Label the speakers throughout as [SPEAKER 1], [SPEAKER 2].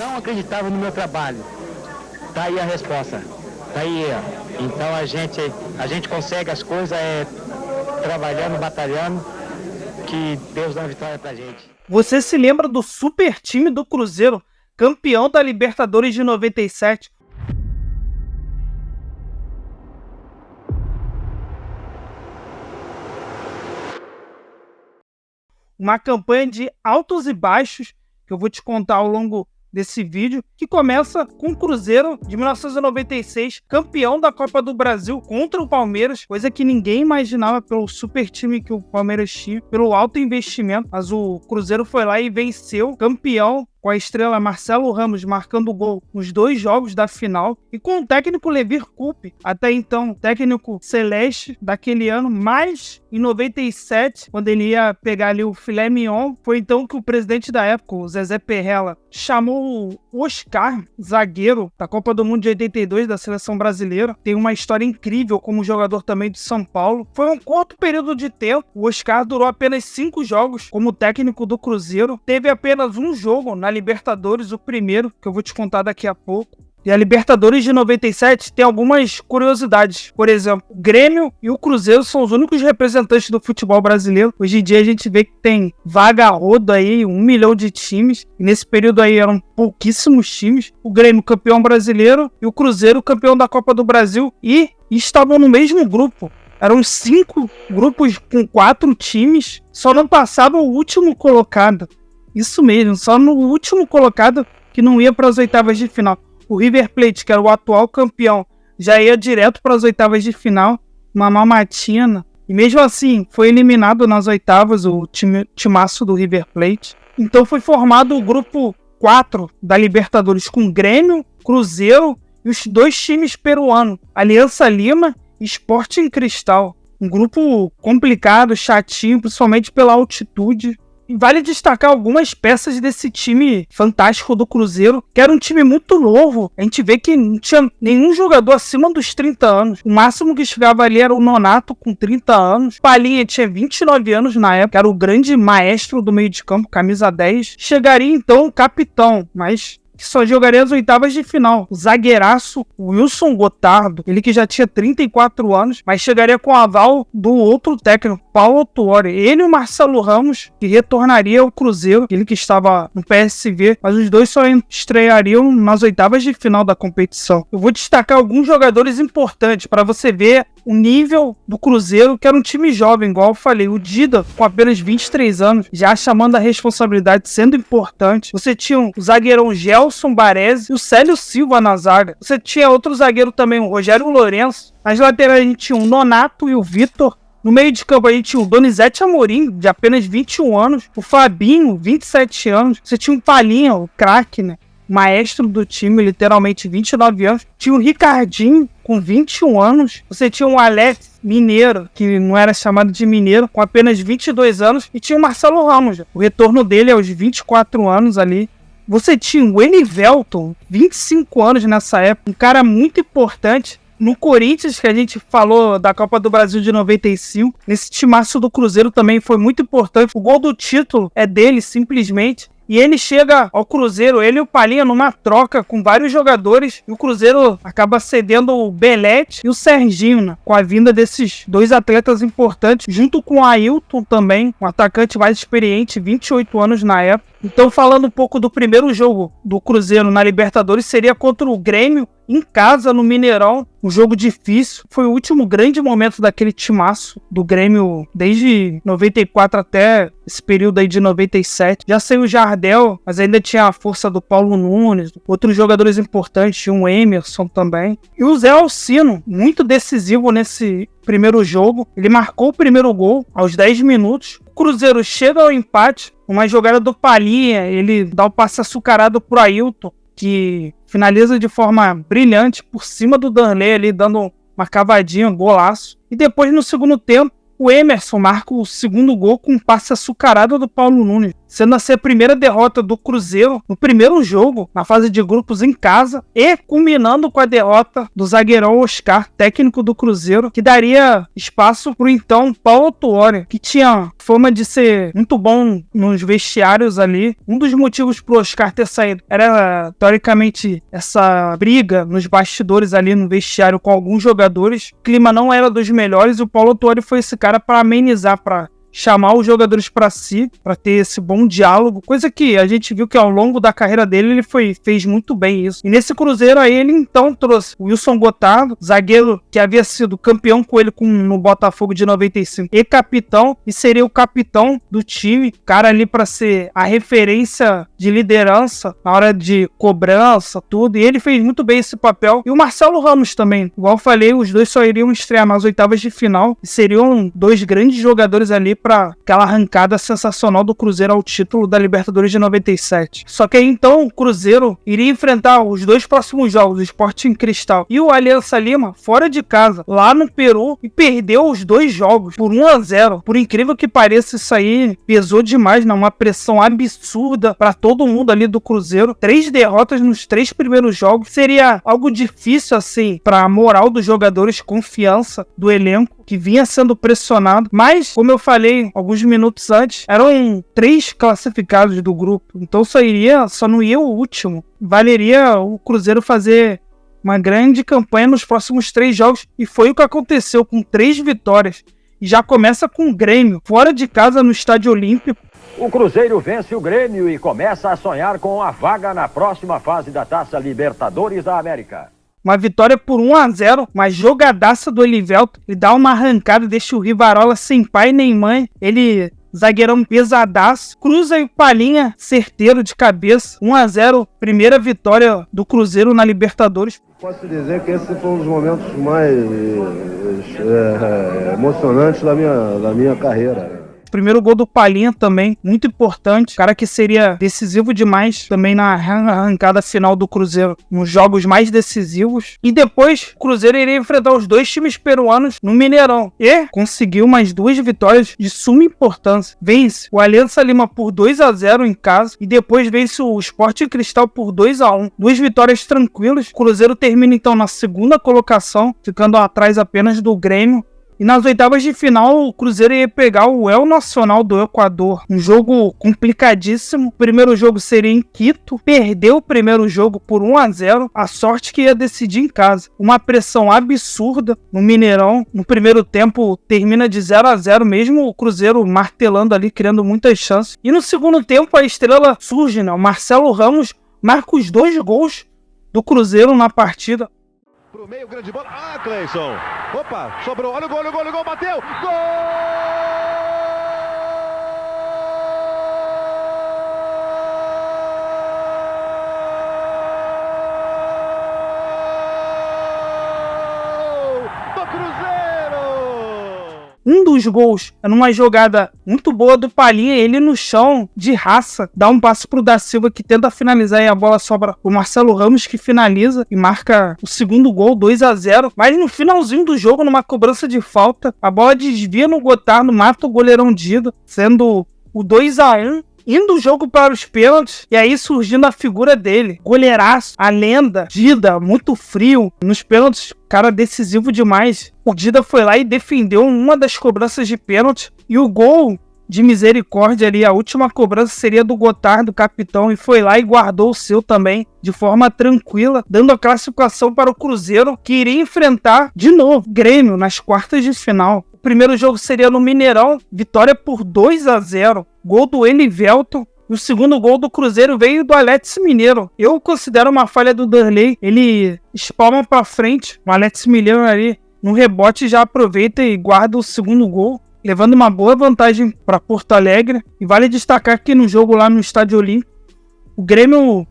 [SPEAKER 1] não acreditava no meu trabalho. Tá aí a resposta. Tá aí, ó. Então a gente consegue as coisas trabalhando, batalhando, que Deus dá uma vitória pra gente.
[SPEAKER 2] Você se lembra do super time do Cruzeiro, campeão da Libertadores de 97? Uma campanha de altos e baixos que eu vou te contar ao longo desse vídeo, que começa com o Cruzeiro de 1996, campeão da Copa do Brasil contra o Palmeiras, coisa que ninguém imaginava pelo super time que o Palmeiras tinha, pelo alto investimento, mas o Cruzeiro foi lá e venceu, campeão, com a estrela Marcelo Ramos marcando gol nos 2 jogos da final, e com o técnico Levir Coupe, até então técnico celeste daquele ano, mas em 97, quando ele ia pegar ali o filé mignon, foi então que o presidente da época, o Zezé Perrella, chamou o Oscar, zagueiro da Copa do Mundo de 82 da seleção brasileira. Tem uma história incrível como jogador também de São Paulo. Foi um curto período de tempo, o Oscar durou apenas 5 jogos como técnico do Cruzeiro, teve apenas um jogo na Libertadores, o primeiro, que eu vou te contar daqui a pouco. E a Libertadores de 97 tem algumas curiosidades. Por exemplo, o Grêmio e o Cruzeiro são os únicos representantes do futebol brasileiro. Hoje em dia a gente vê que tem vaga a rodo aí, 1 milhão de times. E nesse período aí eram pouquíssimos times. O Grêmio campeão brasileiro e o Cruzeiro campeão da Copa do Brasil. E estavam no mesmo grupo. Eram 5 grupos com 4 times. Só não passava o último colocado. Isso mesmo, só no último colocado que não ia para as oitavas de final. O River Plate, que era o atual campeão, já ia direto para as oitavas de final, uma mamatina. E mesmo assim, foi eliminado nas oitavas o timaço do River Plate. Então foi formado o grupo 4 da Libertadores, com Grêmio, Cruzeiro e os 2 times peruanos, Aliança Lima e Sporting Cristal. Um grupo complicado, chatinho, principalmente pela altitude. E vale destacar algumas peças desse time fantástico do Cruzeiro, que era um time muito novo. A gente vê que não tinha nenhum jogador acima dos 30 anos. O máximo que chegava ali era o Nonato, com 30 anos. Palhinha tinha 29 anos na época, era o grande maestro do meio de campo, camisa 10. Chegaria então o capitão, mas que só jogaria as oitavas de final. O zagueiraço Wilson Gotardo, ele que já tinha 34 anos, mas chegaria com o aval do outro técnico, Paulo Autuori. Ele e o Marcelo Ramos, que retornaria ao Cruzeiro, ele que estava no PSV, mas os dois só estreariam nas oitavas de final da competição. Eu vou destacar alguns jogadores importantes para você ver o nível do Cruzeiro, que era um time jovem, igual eu falei. O Dida, com apenas 23 anos, já chamando a responsabilidade, sendo importante. Você tinha o zagueirão Gelson Baresi e o Célio Silva na zaga. Você tinha outro zagueiro também, o Rogério Lourenço. Nas laterais a gente tinha o Nonato e o Vitor. No meio de campo a gente tinha o Donizete Amorim, de apenas 21 anos. O Fabinho, 27 anos. Você tinha o Palhinha, o craque, né? Maestro do time, literalmente 29 anos. Tinha o Ricardinho, com 21 anos. Você tinha o Alex Mineiro, que não era chamado de Mineiro, com apenas 22 anos. E tinha o Marcelo Ramos, o retorno dele aos 24 anos ali. Você tinha o Elivelton, 25 anos nessa época, um cara muito importante. No Corinthians, que a gente falou da Copa do Brasil de 95, nesse timaço do Cruzeiro também foi muito importante. O gol do título é dele, simplesmente. E ele chega ao Cruzeiro, ele e o Palhinha, numa troca com vários jogadores. E o Cruzeiro acaba cedendo o Belete e o Serginho, né? Com a vinda desses 2 atletas importantes, junto com o Ailton também, um atacante mais experiente, 28 anos na época. Então, falando um pouco do primeiro jogo do Cruzeiro na Libertadores, seria contra o Grêmio, em casa, no Mineirão. Um jogo difícil. Foi o último grande momento daquele timaço do Grêmio, desde 94 até esse período aí de 97. Já saiu o Jardel, mas ainda tinha a força do Paulo Nunes, outros jogadores importantes, tinha o Emerson também. E o Zé Alcino, muito decisivo nesse primeiro jogo. Ele marcou o primeiro gol aos 10 minutos. O Cruzeiro chega ao empate, uma jogada do Palhinha, ele dá o passe açucarado pro Ailton, que finaliza de forma brilhante por cima do Danley ali, dando uma cavadinha, golaço. E depois, no segundo tempo, o Emerson marca o segundo gol com um passe açucarado do Paulo Nunes. sendo assim a primeira derrota do Cruzeiro no primeiro jogo, na fase de grupos em casa, e culminando com a derrota do zagueirão Oscar, técnico do Cruzeiro, que daria espaço para o então Paulo Tuori, que tinha fama de ser muito bom nos vestiários ali. Um dos motivos para o Oscar ter saído era, teoricamente, essa briga nos bastidores ali no vestiário com alguns jogadores. O clima não era dos melhores e o Paulo Tuori foi esse cara para amenizar, para chamar os jogadores para si, para ter esse bom diálogo, coisa que a gente viu que ao longo da carreira dele ele fez muito bem isso. E nesse Cruzeiro aí ele então trouxe o Wilson Gotardo, zagueiro que havia sido campeão com ele no Botafogo de 95 e capitão, e seria o capitão do time, cara ali para ser a referência de liderança na hora de cobrança, tudo, e ele fez muito bem esse papel. E o Marcelo Ramos também, igual eu falei, os dois só iriam estrear nas oitavas de final e seriam dois grandes jogadores ali para aquela arrancada sensacional do Cruzeiro ao título da Libertadores de 97. Só que aí então o Cruzeiro iria enfrentar os dois próximos jogos, o Sporting Cristal e o Aliança Lima, fora de casa, lá no Peru, e perdeu os dois jogos por 1-0. Por incrível que pareça, isso aí pesou demais, né? Uma pressão absurda para todo mundo ali do Cruzeiro. 3 derrotas nos 3 primeiros jogos seria algo difícil assim para a moral dos jogadores, confiança do elenco que vinha sendo pressionado, mas como eu falei alguns minutos antes, eram 3 classificados do grupo, então só não ia o último. Valeria o Cruzeiro fazer uma grande campanha nos próximos 3 jogos, e foi o que aconteceu, com 3 vitórias, e já começa com o Grêmio fora de casa no Estádio Olímpico.
[SPEAKER 3] O Cruzeiro vence o Grêmio e começa a sonhar com a vaga na próxima fase da Taça Libertadores da América.
[SPEAKER 2] Uma vitória por 1-0, uma jogadaça do Elivelto. Ele dá uma arrancada, deixa o Rivarola sem pai nem mãe. Ele, zagueirão pesadaço, cruza e Palhinha certeiro de cabeça. 1-0, primeira vitória do Cruzeiro na Libertadores.
[SPEAKER 4] Posso dizer que esse foi um dos momentos mais emocionantes da minha carreira.
[SPEAKER 2] Primeiro gol do Palhinha também, muito importante. Cara que seria decisivo demais também na arrancada final do Cruzeiro, nos jogos mais decisivos. E depois, o Cruzeiro iria enfrentar os 2 times peruanos no Mineirão. E conseguiu mais 2 vitórias de suma importância. Vence o Aliança Lima por 2-0 em casa. E depois vence o Sporting Cristal por 2-1. 2 vitórias tranquilas. O Cruzeiro termina então na segunda colocação, ficando atrás apenas do Grêmio. E nas oitavas de final, o Cruzeiro ia pegar o El Nacional do Equador. Um jogo complicadíssimo. O primeiro jogo seria em Quito. Perdeu o primeiro jogo por 1-0. A sorte que ia decidir em casa. Uma pressão absurda no Mineirão. No primeiro tempo, termina de 0-0, mesmo o Cruzeiro martelando ali, criando muitas chances. E no segundo tempo, a estrela surge, né? O Marcelo Ramos marca os 2 gols do Cruzeiro na partida.
[SPEAKER 5] Pro meio, grande bola. Ah, Cleison. Opa, sobrou. Olha o gol, bateu. Gol! Do Cruzeiro!
[SPEAKER 2] Um dos gols é numa jogada muito boa do Palhinha, ele no chão, de raça, dá um passe pro Da Silva, que tenta finalizar, e a bola sobra o Marcelo Ramos, que finaliza e marca o segundo gol, 2-0. Mas no finalzinho do jogo, numa cobrança de falta, a bola desvia no Gotardo, mata o goleirão Dida, sendo o 2-1. Indo o jogo para os pênaltis, e aí surgindo a figura dele, goleiraço, a lenda, Dida, muito frio, nos pênaltis, cara decisivo demais. O Dida foi lá e defendeu uma das cobranças de pênalti, e o gol de misericórdia ali, a última cobrança seria do Gotardo, capitão, e foi lá e guardou o seu também, de forma tranquila, dando a classificação para o Cruzeiro, que iria enfrentar de novo Grêmio nas quartas de final. O primeiro jogo seria no Mineirão, vitória por 2-0, gol do Elivelto. O segundo gol do Cruzeiro veio do Alex Mineiro. Eu considero uma falha do Darley, ele espalma para frente, o Alex Mineiro ali no rebote já aproveita e guarda o segundo gol, levando uma boa vantagem para Porto Alegre. E vale destacar que no jogo lá no Estádio Olímpico, o Grêmio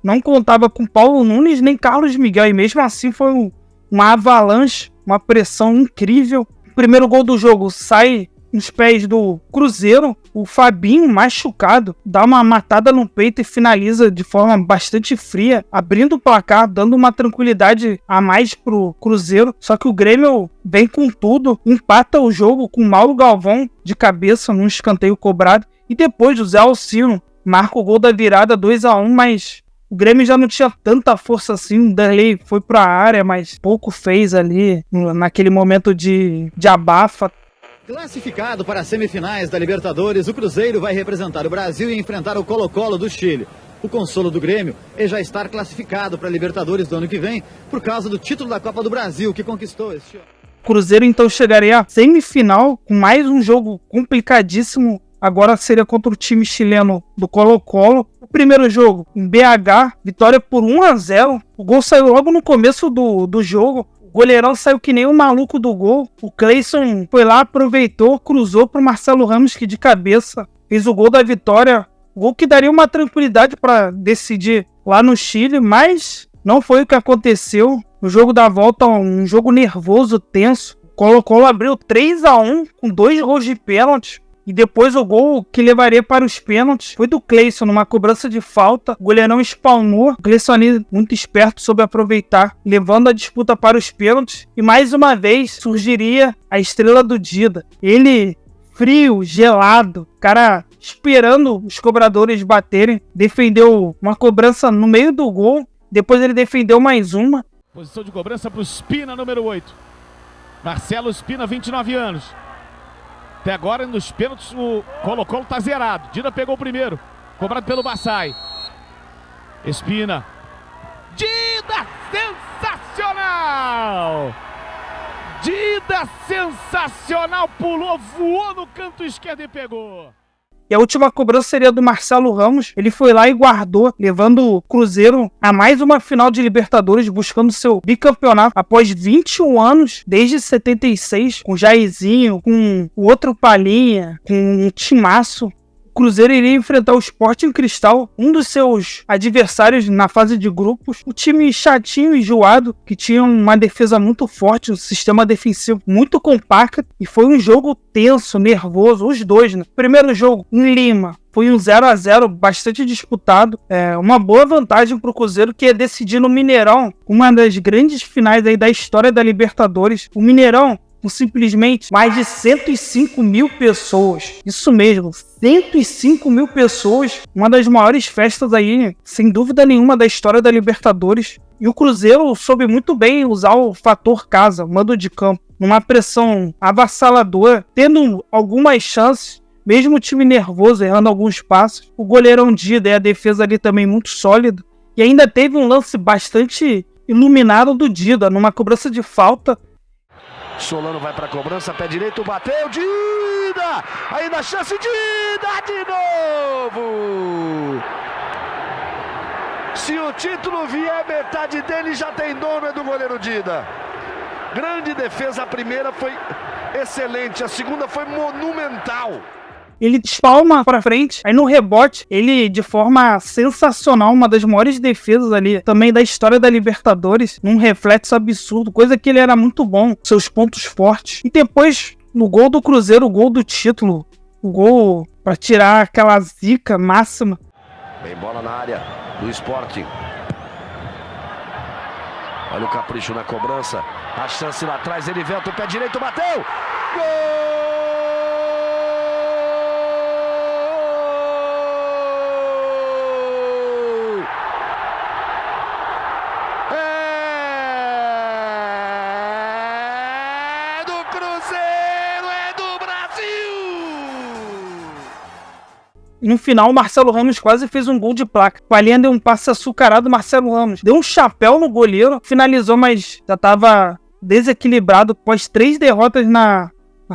[SPEAKER 2] não contava com Paulo Nunes nem Carlos Miguel, e mesmo assim foi uma avalanche, uma pressão incrível. O primeiro gol do jogo sai nos pés do Cruzeiro, o Fabinho, machucado, dá uma matada no peito e finaliza de forma bastante fria, abrindo o placar, dando uma tranquilidade a mais pro Cruzeiro. Só que o Grêmio vem com tudo, empata o jogo com o Mauro Galvão de cabeça num escanteio cobrado, E depois o Zé Alcino marca o gol da virada 2-1, mas o Grêmio já não tinha tanta força assim. O Darley foi para a área, mas pouco fez ali naquele momento de abafa.
[SPEAKER 6] Classificado para as semifinais da Libertadores, o Cruzeiro vai representar o Brasil e enfrentar o Colo-Colo do Chile. O consolo do Grêmio é já estar classificado para a Libertadores do ano que vem por causa do título da Copa do Brasil que conquistou este ano.
[SPEAKER 2] O Cruzeiro então chegaria à semifinal com mais um jogo complicadíssimo. Agora seria contra o time chileno do Colo-Colo. O primeiro jogo em BH, vitória por 1-0. O gol saiu logo no começo do jogo. O goleirão saiu que nem um maluco do gol. O Cleison foi lá, aproveitou, cruzou para o Marcelo Ramos, que de cabeça fez o gol da vitória. Gol que daria uma tranquilidade para decidir lá no Chile, mas não foi o que aconteceu. No jogo da volta, um jogo nervoso, tenso. O Colo-Colo abriu 3-1 com 2 gols de pênalti. E depois o gol que levaria para os pênaltis foi do Cleison, numa cobrança de falta. O goleirão spawnou. O Cleison ali, muito esperto, soube aproveitar, levando a disputa para os pênaltis. E mais uma vez surgiria a estrela do Dida. Ele, frio, gelado, cara esperando os cobradores baterem. Defendeu uma cobrança no meio do gol. Depois ele defendeu mais uma.
[SPEAKER 7] Posição de cobrança para o Spina, número 8. Marcelo Spina, 29 anos. Até agora, nos pênaltis, o Colo-Colo tá zerado. Dida pegou o primeiro. Cobrado pelo Bassai. Spina. Dida, sensacional! Dida, sensacional! Pulou, voou no canto esquerdo e pegou.
[SPEAKER 2] E a última cobrança seria do Marcelo Ramos. Ele foi lá e guardou, levando o Cruzeiro a mais uma final de Libertadores, buscando seu bicampeonato após 21 anos, desde 76, com Jairzinho, com o outro Palhinha, com um timaço. O Cruzeiro iria enfrentar o Sporting Cristal, um dos seus adversários na fase de grupos. O time chatinho e enjoado, que tinha uma defesa muito forte, um sistema defensivo muito compacto. E foi um jogo tenso, nervoso, os dois, né? Primeiro jogo em Lima, foi um 0-0 bastante disputado. Uma boa vantagem para o Cruzeiro, que é decidir no Mineirão, uma das grandes finais aí da história da Libertadores. O Mineirão, com simplesmente mais de 105 mil pessoas. Isso mesmo, 105 mil pessoas. Uma das maiores festas aí, sem dúvida nenhuma, da história da Libertadores. E o Cruzeiro soube muito bem usar o fator casa, mando de campo, numa pressão avassaladora, tendo algumas chances, mesmo o time nervoso, errando alguns passos. O goleirão Dida e a defesa ali também muito sólida. E ainda teve um lance bastante iluminado do Dida, numa cobrança de falta.
[SPEAKER 8] Solano vai para a cobrança, pé direito, bateu, Dida! Ainda a chance, Dida de novo! Se o título vier, metade dele já tem dono, é do goleiro Dida. Grande defesa, a primeira foi excelente, a segunda foi monumental.
[SPEAKER 2] Ele espalma para frente, aí no rebote, ele de forma sensacional, uma das maiores defesas ali, também da história da Libertadores, num reflexo absurdo, coisa que ele era muito bom, seus pontos fortes. E depois, no gol do Cruzeiro, o gol do título, o gol para tirar aquela zica máxima.
[SPEAKER 8] Vem bola na área do Sporting. Olha o capricho na cobrança, a chance lá atrás, ele volta o pé direito, bateu! Gol!
[SPEAKER 2] No final, o Marcelo Ramos quase fez um gol de placa. O Palhinha deu um passe açucarado, Marcelo Ramos deu um chapéu no goleiro, finalizou, mas já estava desequilibrado após 3 derrotas na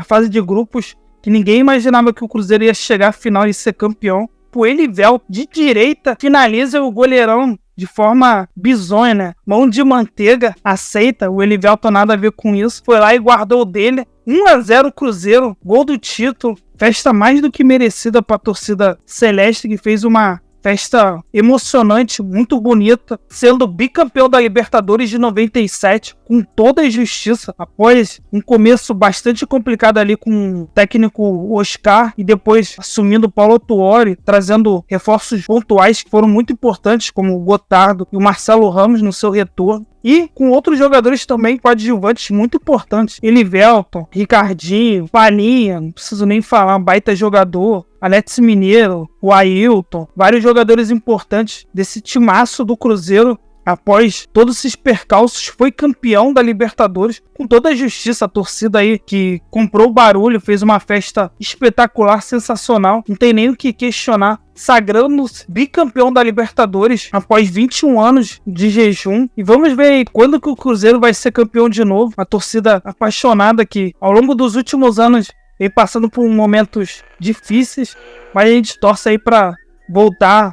[SPEAKER 2] fase de grupos, que ninguém imaginava que o Cruzeiro ia chegar à final e ser campeão. O Elivel, de direita, finaliza o goleirão de forma bizonha, né? Mão de manteiga, aceita. O Elivel tem nada a ver com isso. Foi lá e guardou o dele. 1-0 Cruzeiro, gol do título. Festa mais do que merecida para a torcida celeste, que fez uma festa emocionante, muito bonita, sendo bicampeão da Libertadores de 97, com toda a justiça, após um começo bastante complicado ali com o técnico Oscar, e depois assumindo o Paulo Tuori, trazendo reforços pontuais que foram muito importantes, como o Gotardo e o Marcelo Ramos no seu retorno. E com outros jogadores também coadjuvantes muito importantes. Elivelton, Ricardinho, Palhinha, não preciso nem falar, um baita jogador. Alex Mineiro, o Ailton, vários jogadores importantes desse timaço do Cruzeiro. Após todos esses percalços, foi campeão da Libertadores com toda a justiça. A torcida aí que comprou o barulho, fez uma festa espetacular, sensacional. Não tem nem o que questionar. Sagrando-se bicampeão da Libertadores após 21 anos de jejum. E vamos ver aí quando que o Cruzeiro vai ser campeão de novo. A torcida apaixonada que ao longo dos últimos anos vem passando por momentos difíceis, mas a gente torce aí para voltar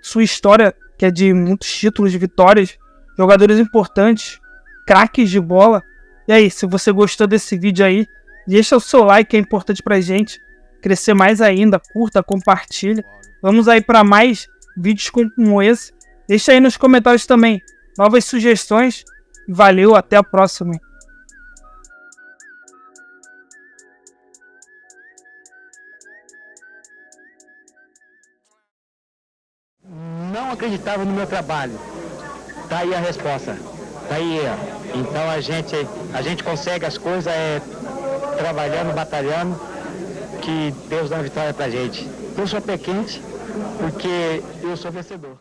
[SPEAKER 2] sua história, que é de muitos títulos, de vitórias, jogadores importantes, craques de bola. E aí, se você gostou desse vídeo aí, deixa o seu like, é importante pra gente crescer mais ainda, curta, compartilha. Vamos aí para mais vídeos como esse. Deixa aí nos comentários também novas sugestões. Valeu, até a próxima.
[SPEAKER 1] Não acreditava no meu trabalho. Tá aí a resposta. Tá aí, ó. Então a gente consegue as coisas trabalhando, batalhando, que Deus dá uma vitória pra gente. Eu sou pé quente porque eu sou vencedor.